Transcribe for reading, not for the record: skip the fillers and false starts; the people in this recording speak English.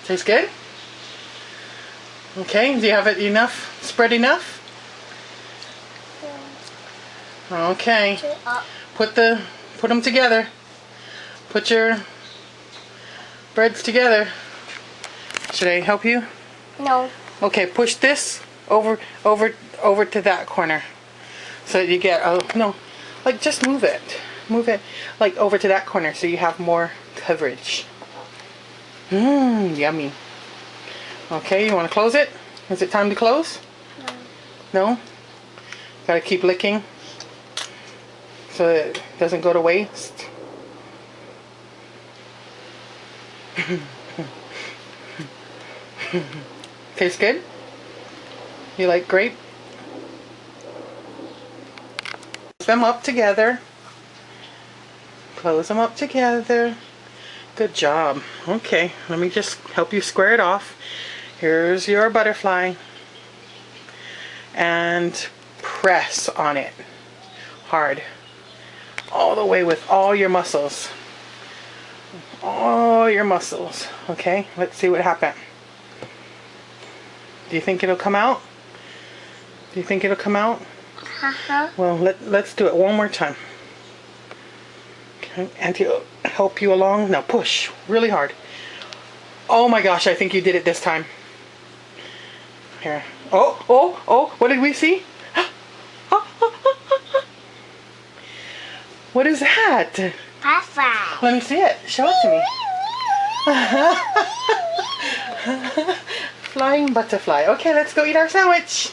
Tastes good? Okay, do you have it enough? Spread enough? Okay. Put them together. Put your breads together. Should I help you? No. Okay, push this over to that corner. So that you get, oh no, like just move it. Move it like over to that corner so you have more coverage. Yummy. Okay, you want to close it? Is it time to close? No? Gotta keep licking so it doesn't go to waste. Tastes good? You like grape? Close them up together. Close them up together. Good job. Okay, let me just help you square it off. Here's your butterfly. And press on it hard. All the way with all your muscles. All your muscles. Okay, let's see what happened. Do you think it'll come out? Do you think it'll come out? Well, let's do it one more time. Okay, Auntie will help you along. Now push really hard. Oh my gosh, I think you did it this time. Here. Oh, what did we see? What is that? Butterfly. Let me see it. Show it to me. Flying butterfly. Okay, let's go eat our sandwich.